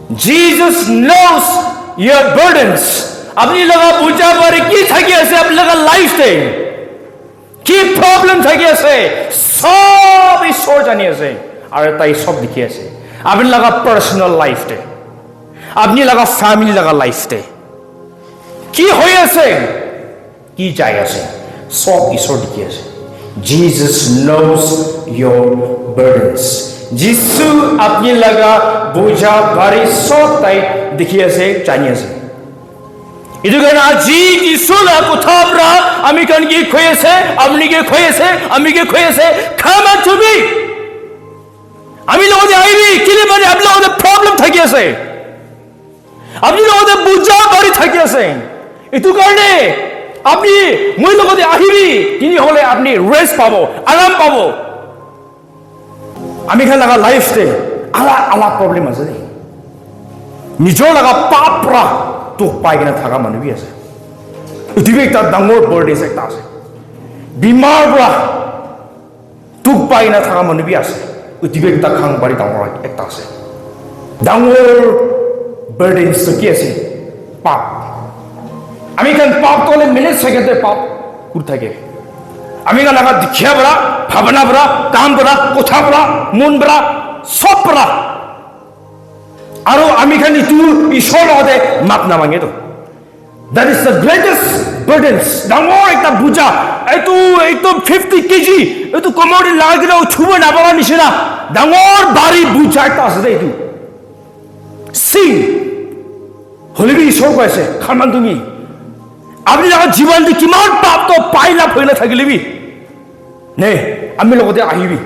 Jesus knows your burdens. আপনি লগা বুঝা পারে কি থাকি আছে আপনি লগা লাইফে কি প্রবলেম থাকি আছে সব ঈশ্বর জানি আছে আর তাই সব দেখি আছে আপনি লগা পার্সোনাল লাইফে আপনি লগা ফ্যামিলি লগা লাইফে কি হয়ে আছে কি চাই আছে সব ঈশ্বর দেখি আছে Jesus knows your burdens. যিশু আপনি লগা বুঝা পারে সব তাই দেখি আছে জানি আছে itu kan aji isulah kutabra ami kan ki khoyese amni ke khoyese ami ke khoyese come to me ami logode aibi kile mane apni logode problem thaki ase apni logode buja bari thaki ase itu karone apni moi logode ahibi tini hole apni rest pabo aram pabo ami kan laga life te ala problem ase nijor laga papra তো পাই কিনা থাকা মানুহ B আছে পৃথিৱী একটা ডাঙৰ বৰ্ডেজ একটা আছে বিমাৰ পৰা তোক পাই কিনা থাকা মানুহ বি আছে পৃথিৱী একটা খাংবাৰী ডাঙৰ একটা আছে ডাঙৰ বৰ্ডেজ তো কি আছে পাপ আমি কান পাপ তলে মিনিট সেকেন্ডে পাপ কুর থাকে আমি কান লাগা দেখিয়া বৰা ভাৱনা বৰা কাম বৰা কথা বৰা মন বৰা সব বৰা আৰু আমি খালি ইটো ঈশ্বৰৰ লগতে মাপ নামাগে তো that is the greatest burdens ডাঙৰ একটা বুজা এইটো 50 কেজি এইটো কমৰি লাগিলে উঠিব নাপাবা নিচিনা ডাঙৰ বাৰী বুজা এটা আছে এইটো সিং হলিবি ঈশ্বৰ কৈছে খামান তুমি আপুনি লগা জীৱনটো কিমান পাপ তো পাইলা ফইলা থাকিলিবি নে আমি লগতে আহিবি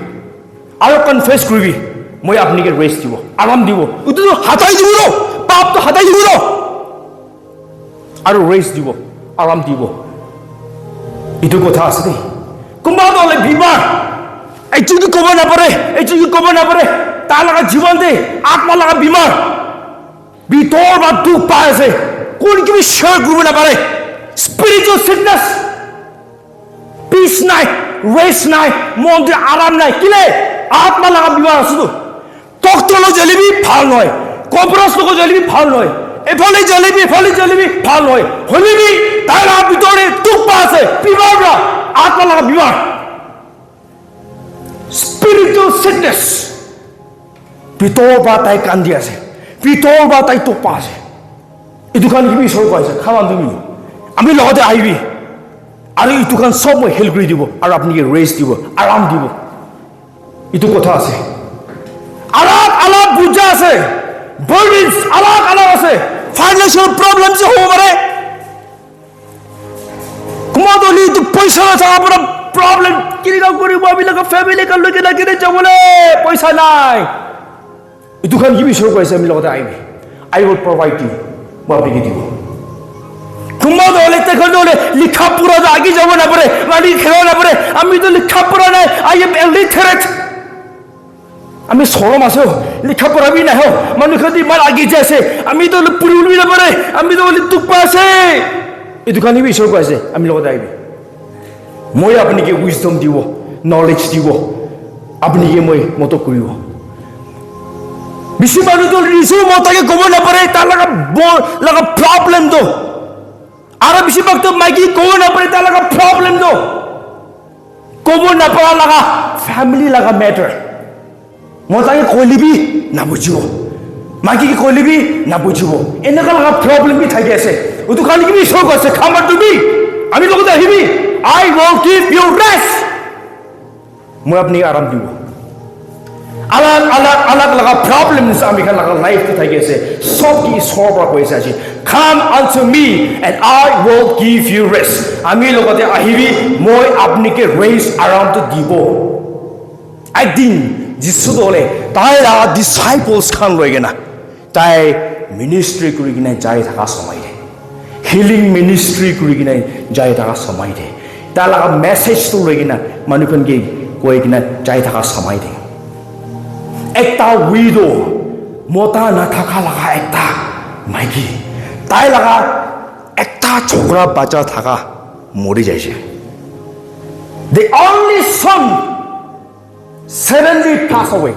আৰু কনফেছ কৰিবি মই আপনাকে রেস্ট দিব আরাম দিব উতো হাতাই দিব পাপ তো হাতাই দিব আর রেস্ট দিব আরাম দিব ইটো কথা আছে দেই কোনবা দলে বিমার এই যদি কব না পারে তার লাগা জীবন দে আত্মা লাগা বিমার ভিতর বা দুঃখ পায় আছে কোন কি শেয়ার করবে না পারে স্পিরিচুয়াল সিকনেস পিস নাই রেস্ট নাই মনে আরাম নাই কিলে আত্মা লাগা বিমার আছে তো তক্তলো জলেবি ভাল নয় কবরস লোক জলেবি ভাল নয় এফালে জলেবি ভাল নয় হলিবি তার ভিতরে তুপ্পা আছে বিমাররা আত্মা লাগা বিমার স্পিরিচুয়াল সিকনেস ভিতর বা তাই কান্দি আছে ভিতর বা তাই তুপ্পা আছে এই দোকান কি সব পাইছে খাওয়ান তুমি আমি লগতে আহিবি আৰু এই দোকান সব মই হেল্প কৰি দিব আৰু আপনি রেস্ট দিব আরাম দিব ইটো কথা আছে আলাপ বুঝা আছে বার্ডেন্স আলাপ আছে ফাইনান্সিয়াল প্রবলেম যে হবো পারে কুমাদলি তো পয়সা আছে আপনার প্রবলেম কিরকম করিব আমি লাগা ফ্যামিলি কাল লগে না কিনে যাবলে পয়সা নাই ইতুখান কি বিষয় কইছে আমি লগতে আইবি আই উইল প্রোভাইড ইউ বাবিকে দিব কুমাদলি তখন দলে লিখা পুরো আগে যাব না পারে মানে খেলা না পারে আমি তো লিখা পুরো নাই আই এম ইলিটারেট আমি সরম আছো লিখা পড়াবি না হোক মানুষ ইমান আগি যাইছে আমি তো পুরি উঠবি না পারে আমি তো দুঃখ পাই আছে এই দোকানী ঈশ্বর কৈছে আমি লগত আহিবি মই আপনাকে উইজডম দিব নলেজ দিব আপনাকে মই মতো কৰিব বেশি মানুষ তো রিসু মতাকে কব না পারে তার লাগা প্রবলেম তো আর বেশি ভক্ত মাইকি কব না পারে তার লাগা প্রবলেম তো কব না পারা লাগা ফ্যামিলি লাগা ম্যাটার মতাকে কইলিবি না বুঝিব মাইকি কইলিবি না বুঝিব এনেকা লাগা প্রবলেম বি থাকি আছে ওতো খালি কি শোক আছে খামার তুমি আমি লগতে আহিবি আই উইল গিভ ইউ রেস্ট মই আপনি আরাম দিব আলাগ লাগা প্রবলেমস আমি খান লাগা লাইফ থাকি আছে সব কি সব কইছে আছে come unto me and I will give you rest আমি লগতে আহিবি মই আপনিকে রেস্ট আরাম তো দিব একদিন যিশু দলে তাইরা ডিসাইপলস খান লই গেনা তাই মিনিস্ট্রি করি কিনা যাই থাকা সময় দে হিলিং মিনিস্ট্রি করি কিনা যাই থাকা সময় দে তার লাগা মেসেজ তো লই কিনা মানুষখন কি কই কিনা যাই থাকা সময় দে একটা উইডো মতা না থাকা লাগা একটা মাইকি তাই লাগা একটা ছোকরা বাচ্চা থাকা মরি যাইছে the only son suddenly pass away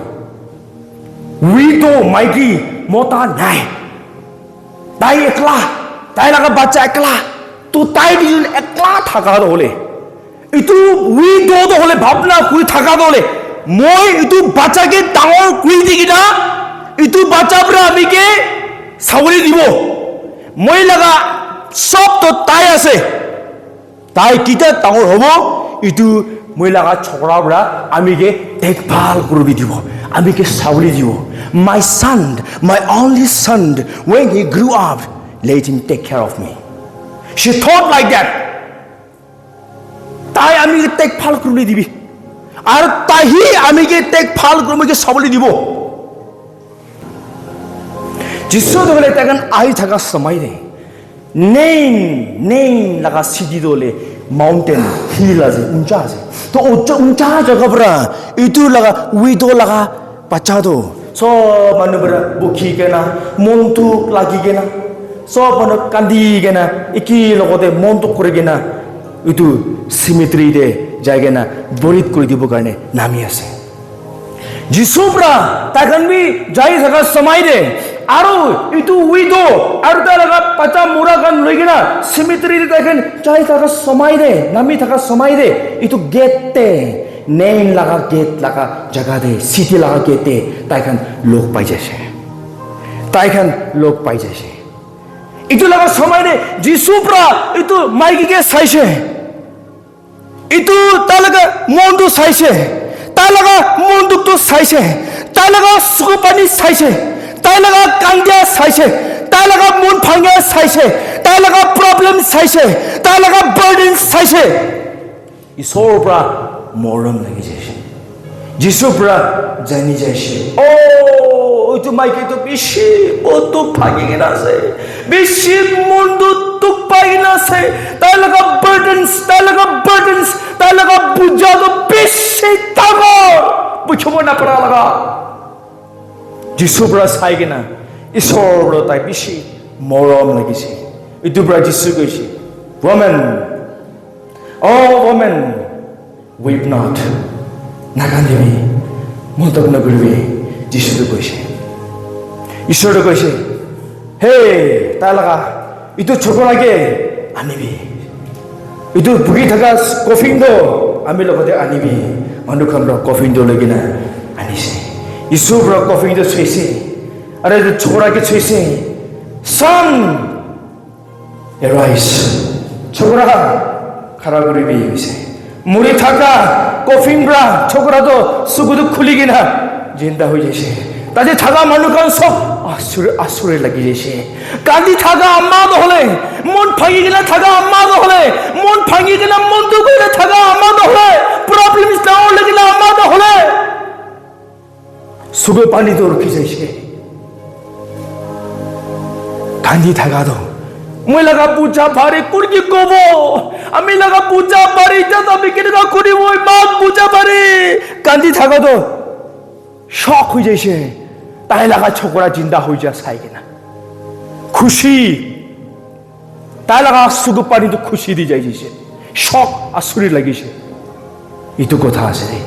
widow মাইকি মতা নাই তাই একলা তাই লাগা বাচ্চা একলা তো তাই দুজন একলা থাকা হলে ইটো উইডো হলে ভাবনা কুই থাকা হলে মই ইটো বাচ্চাকে ডাঙৰ কুই দি কিনা ইটো বাচ্চাবরা আমিকে চাউলি দিব মই লাগা সব তো তাই আছে তাই কিটা ডাঙৰ হব ইটো মই লাগা ছকৰাবৰা আমিকে দেখভাল কৰি দিব আমিকে চাউলি দিব my son my only son when he grew up let him take care of me she thought like that তাই আমিকে দেখভাল কৰি দিবি আৰ তাহি আমিকে দেখভাল কৰি আমাকে চাউলি দিব যিশু দলে তখন আই থাকা সময় রে নেই লাগা সিটি দলে माउंटेन हिल আছে উঁচা আছে তো উঁচা জায়গাবরা ইটু লাগা উইডো লাগা বাচ্চা তো সব মানুষরা বুকি কেনা মনটু লাগি কেনা সব মানুষ কান্দি কেনা একি লগতে মনটু করে কেনা ইটু সিমেট্রি দে জায়গা না বরিত করে দিব কারণে নামি আছে যিশুপ্রা তখন বি যাই থাকা সময় রে আরো ইটু উইডো আর তার লাগা পাচা মোরা গান লই গিনা সিমেট্রি দেখেন যাই থাকা সময় রে নামি থাকা সময় রে ইটু গেটতে নেন লাগা গেট লাগা জায়গা দে সিটি লাগা গেটে তাইখান লোক পাই যাচ্ছে তাইখান লোক পাই যাচ্ছে ইটু লাগা সময় রে যিশুপ্রা ইটু মাইকিকে চাইছে ইটু তার লাগা মনটো চাইছে তাই লাগা মনটো চাইছে তাই লাগা চকু পানী চাইছে তাই লাগা কান্দিয়া চাইছে তাই লাগা মন ভাঙিয়া চাইছে তাই লাগা প্ৰব্লেম চাইছে তাই লাগা বাৰ্ডেন চাইছে ঈশ্বৰৰ পৰা মৰম লাগি যাইছে যিশুৰ পৰা জানি যাইছে ও এইটো মাইকীটো বেছি মনটো ভাঙি কিনা আছে বেছি মনটো দুখ পাই কিনা আছে তাই লাগা বাৰ্ডেনছ তাই লাগা বুজাটো বেছি ডাঙৰ বুজিব নাপাৰা লাগা যিশুৰ পৰা চাই কিনা ঈশ্বৰৰ পৰা তাই বেছি মৰম লাগিছে এইটোৰ পৰা যিশু কৈছে woman oh woman weep not নাকান্দিবি মন্তব্য নকৰিবি যিশুৱে কৈছে ঈশ্বৰে কৈছে হে তাই লাগা ইটো ছোকৰাকে আনিবি ইটো ভুগি থকা কফিনটো আমি লগতে আনিবি মানুহখনক কফিনটো লৈ কিনা আনিছে ঈশ্বৰৰ পৰা কফিনটো চুইছে আৰু এইটো ছোকৰাকে চুইছে son arise ছোকৰা খাৰা কৰিবি কৈছে মৰি থাকা কফিন পৰা ছোকৰাটো চকুটো খুলি কিনা জিন্দা হৈ যাইছে তাতে থাকা মানুহখন সব আচুরে লাগি যাইছে কান্দি থাকা আম্মা নহলে মন ভাঙি কিনা থাকা আম্মা নহলে মন ভাঙি কিনা মন দুখ করে থাকা আম্মা নহলে প্রবলেম ডাঙৰ লাগিলে আম্মা নহলে চকুৰ পানীটো ৰখি যাইছে কান্দি থাকা তো মই লাগা পূজা ভারে কুরকি কব আমি লাগা পূজা ভারে যত আমি কেনেকা করিব ইমান পূজা ভারে কান্দি থাকা তো শখ হয়ে যাইছে তাই লাগা ছোকরা জিন্দা হয়ে যা চাই কিনা খুশি তাই লাগা চকু পানীটো খুশি দি যাইছে শখ আচৰিত লাগিছে এইটো কথা আছে ৰে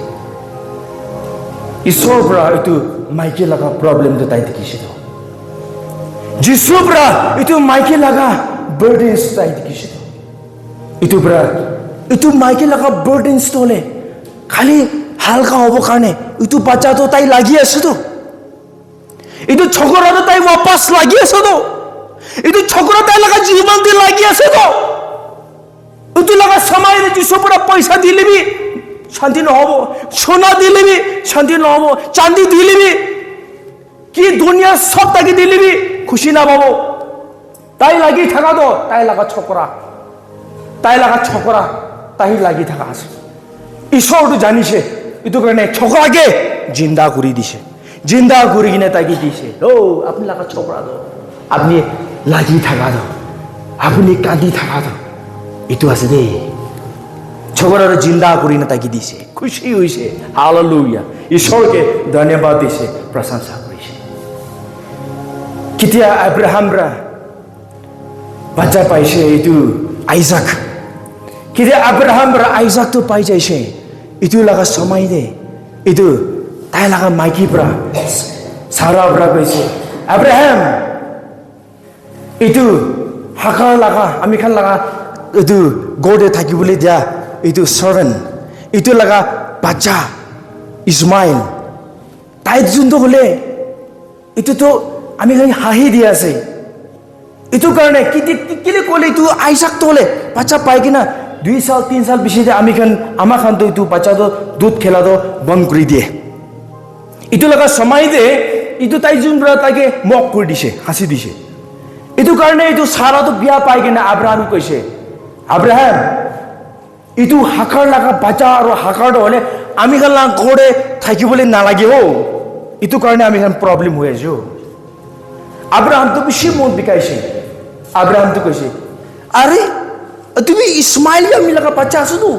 ঈশ্বৰৰ পৰা এইটো মাইকী লাগা প্ৰব্লেমটো তাই দেখিছে তো যিশুৰ পৰা এইটো মাইকী লাগা বাৰ্ডেনছ তাই দেখিছে তো এইটো মাইকী লাগা বাৰ্ডেনছটো হলে খালি হালকা হব কাৰণে এইটো বাচ্চাটো তাই লাগি আছে তো এইটো ছোকৰাটো তাই वापस লাগি আছে তো এইটো ছোকৰা তাই লাগা জীবন দি লাগি আছে তো এইটো লাগা সময় রে যিশুৰ পৰা পইচা দিলিবি শান্তি নহব সোনা দিলিবি শান্তি নহব চাঁদি দিলিবি কি দুনিয়া সব তাকে দিলিবি খুশি না পাবো তাই লাগি থাকা তো তাই লাগা ছোকরা তাই লাগি থাকা আছে ঈশ্বৰটো জানিছে এইটো কাৰণে ছোকৰাকে জিন্দা কৰি দিছে জিন্দা কৰি কিনে তাকে দিছে ও আপনি লাগা ছোকরা তো আপনি লাগি থাকা তো আপনি কাঁদি থাকা তো এইটো আছে দেই ছোকরার জিন্দা কৰি না তাকে দিছে খুশি হইছে হালেলুয়া ঈশ্বৰকে ধন্যবাদ দিছে প্ৰশংসা কৰিছে কেতিয়া আব্ৰাহামৰা বাচ্চা পাইছে এইটো আইজাক কেতিয়া আব্ৰাহামৰা আইজাকটো পাই যাইছে এইটো লাগা সময় দে এইটো তাই লাগা মাইকী পৰা সাৰা পৰা কৈছে Abraham itu Hagar laga ami khan laga itu gode thakibole dia itu servant itu laga bacha Ismail tai junto hole itu to ami khan hahi dia ase itu karone kile kole itu Isaac to hole bacha pai kina 2 साल 3 साल बिसिदे आमी खान आमा खान तो इतु बच्चा तो दूध खेला तो बंद कर दिए इतु लगा समय दे इतु ताई जुन ब्रा ताके मक कर दिसे हासि दिसे इतु कारणे इतु सारा तो बिया पाइ केना अब्राहम कइसे अब्राहम इतु हाकार लगा बच्चा और हाकार होले आमी खान ला घोड़े थाकिबोले ना लागे हो इतु कारणे आमी खान प्रॉब्लम होय जो अब्राहम तो बिसि मन बिकाइसे अब्राहम तो कइसे अरे তুমি ইসমাইল আমি লাগা বাচ্চা আছো তো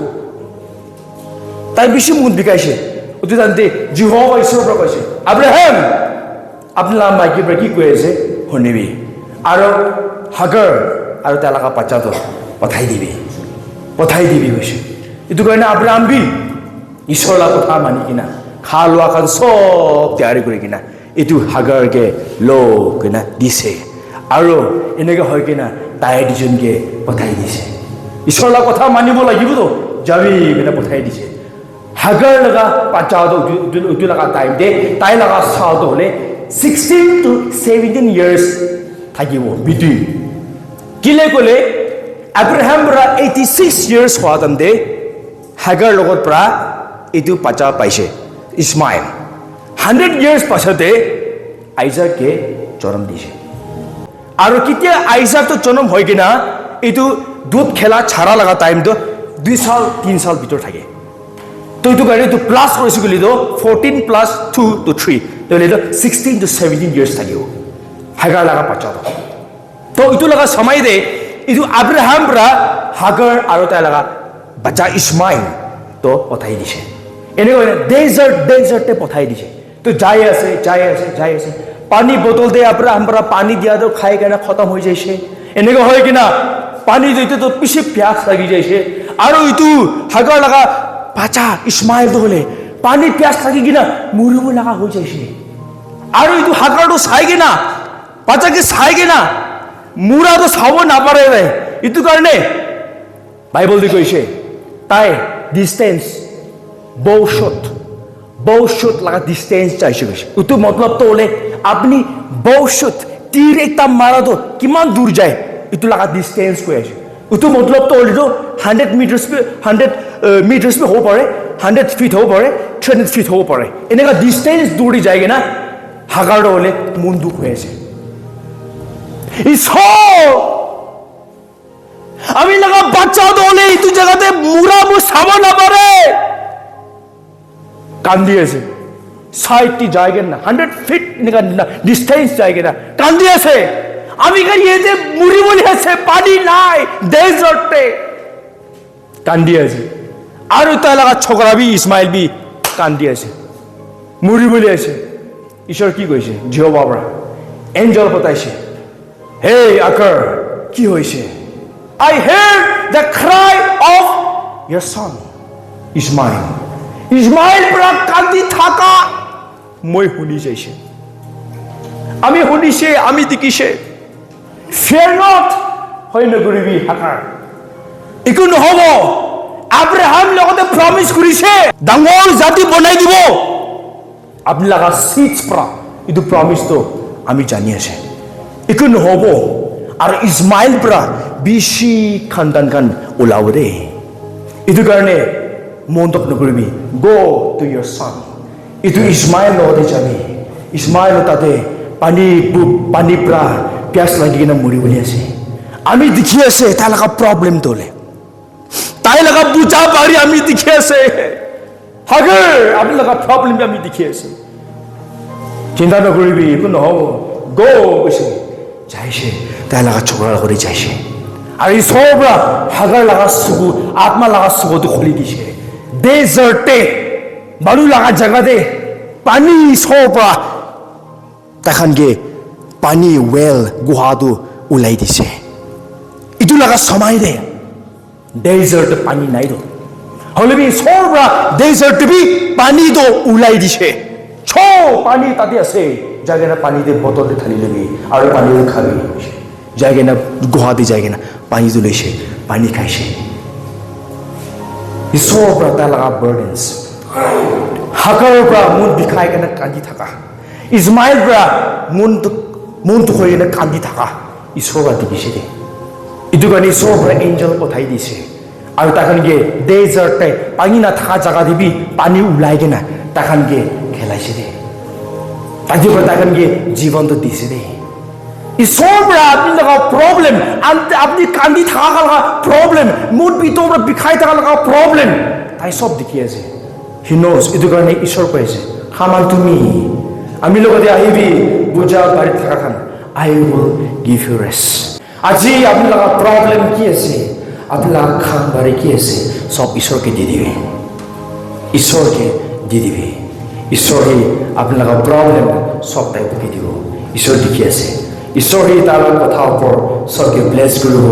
তাই বেশি মুখ বিকাইছে ওতে জানতে জিহোবা ঈশ্বর কইছে আব্রাহাম আপনার মাইকে কি কইছে শুনিবি আর হাগার আর তা লাগা বাচ্চা তো পঠাই দিবি কইছে এটু কইনা আব্রাহাম বি ঈশ্বরলা কথা মানি কিনা খা লোয়া খান সব তৈয়ারি করে কিনা এটু হাগারকে লো কিনা দিছে আর এনেকে হয় কিনা তাই দুজনকে পঠাই দিছে ঈশ্বরলা কথা মানিব লাগিব তো যাবি কেনে পঠাই দিছে হাগার লাগা বাচ্চা তো উতু লাগা টাইম দে তাই লাগা সাল তো হলে 16 to 17 years থাকিব বিটি কিলে কলে আব্রাহাম রা 86 years হওয়াতাম দে হাগার লগত প্রা এটু বাচ্চা পাইছে ইসমাইল 100 years পাছতে আইজাককে জন্ম দিছে আর কিতিয়া আইজাক তো জন্ম হয় কিনা এটু दूध खेला छाड़ा लगा टाइम तो 2 साल 3 साल भीतर থাকে तो इतु गाड़ी तो प्लस কৰিছে গলি তো 14 plus 2 to 3 तो ले तो 16 to 17 years থাকিও হাগার লাগা বাচ্চা তো ইতু লাগা সময় দে ইতু আব্রাহাম রা হাগার আর তা লাগা বাচ্চা ইসমাইল তো পঠাই দিছে এনে ডেজার্টে পঠাই দিছে তো যাই আছে পানি বোতল দে আব্রাহাম রা পানি দিয়া তো খাই কেনা খতম হৈ যাইছে এনেকে হয় কিনা পানি দিতে তো পিছে প্যাস লাগি যাইছে আর ইতু হাগার লাগা বাচ্চা ইসমাইল তো হলে পানি প্যাস লাগি কিনা মরিব লাগা হয়ে যাইছে আর ইতু হাগার তো চাই কিনা বাচ্চাকে চাই কিনা মুরা তো চাব না পারে রে ইতু কারণে বাইবেল দি কইছে তাই ডিস্টেন্স বৌশট লাগা ডিস্টেন্স চাইছে কইছে ইতু মতলব তো হলে আপনি বৌশট তীর একটা মারা তো কিমান দূর যায় इतु लगा डिस्टेंस को है उतु मतलब तो ओल्डो 100 meters पे हो पड़े 100 feet हो पड़े 300 feet हो पड़े इन्हें का डिस्टेंस दूरी जाएगी ना हागार ओले मुंडू को ऐसे इस हो अभी लगा बच्चा तो ओले इतु जगह ते मुरा मु सामा ना पड़े कांदी ऐसे साइड टी जाएगी ना 100 feet इन्हें का डिस्टेंस जाएगी ना कांदी ऐसे আমি কার ইয়েতে মুড়ি বলি আছে পানি নাই ডেজার্টে কান্দি আছে আর তা লাগা ছোকরা বি ইসমাইল বি কান্দি আছে মুড়ি বলি আছে ঈশ্বর কি কইছে জিহোবা বড় এঞ্জেল পতাইছে হে আকার কি হইছে I heard the cry of your son Ismail পুরা কান্দি থাকা মই শুনি যাইছে আমি শুনিছে আমি দেখিছে Fear not, হয় নগরিবি হাকার একো নহব আব্রাহাম লগতে প্রমিস করিছে ডাঙৰ জাতি বনাই দিব আপনি লাগা সিটস প্রা ইদু প্রমিস তো আমি জানি আছে একো নহব আর ইসমাইল প্রা বিশি খানদান খান ওলাওরে ইদু কারণে মন তক নগরিবি গো টু ইয়োর সন ইদু ইসমাইল লগতে যাবি ইসমাইল তাতে পানি প্রা প্যাস লাগি কিনা মরি বলি আছে আমি দেখি আছে তাই লাগা প্রবলেম তোলে তাই লাগা বুঝা পারি আমি দেখি আছে হাগার আমি লাগা প্রবলেম আমি দেখি আছে চিন্তা নকরিবি একো নহব গো কইছে যাইছে তাই লাগা ছোকরা করে যাইছে আর এই সবরা হাগার লাগা সুগু আত্মা লাগা সুগু তো খুলি দিছে ডেজার্টে বালু লাগা জায়গাতে পানি সবরা তখনকে পানি ওয়েল গুহাটো উলাই দিছে ইটু লাগা সময় দে ডেজার্ট পানি নাই তো হলে বি সবরা ডেজার্ট বি পানি তো উলাই দিছে ছ পানি তাতে আছে যাই কিনে পানীতে বটলতে ঢালি ল'বি আৰু পানীটো খাবি যাই কিনে গুৱাহাটী যাই কিনে পানীটো লৈছে পানী খাইছে ঈশ্বৰৰ পৰা তাৰ লগা বাৰ্ডেনছ হাকাৰৰ পৰা মন বিষাই কিনে কান্দি থকা ইছমাইল পৰা মনটো হৈ কিনে কান্দি থকা ঈশ্বৰৰ পৰা দেখিছে দে এইটো কাৰণে ঈশ্বৰৰ পৰা এঞ্জেল পঠাই দিছে আৰু তাহানকে ডেজাৰ্টে পানী নাথাকা জাগা দিবি পানী ওলাই কিনে তাহানকে খেলাইছে দে তাজিৰ পৰা তাহানকে জীৱনটো দিছে দে ঈশ্বৰৰ পৰা আপুনি লগা প্ৰব্লেম আপুনি কান্দি থকা লগা প্ৰব্লেম মোৰ ভিতৰৰ পৰা বিষাই থকা লগা প্ৰব্লেম তাই চব দেখি আছে হি ন'জ এইটো কাৰণে ঈশ্বৰ কৈ আছে খামান তুমি আমি লগতে আহিবি বুজা বাৰীত থকা খান আই উইল গিভ ইউ ৰেষ্ট আজি আপুনি লগা প্ৰব্লেম কি আছে আপোনাক খান বাৰী কি আছে চব ঈশ্বৰকে দি দিবি ঈশ্বৰকে দি দিবি ঈশ্বৰে আপোনাক প্ৰব্লেম চব তাই বুকি দিব ঈশ্বৰ দেখি আছে ঈশ্বৰে তাৰ কথাৰ ওপৰত চবকে ব্লেছ কৰিব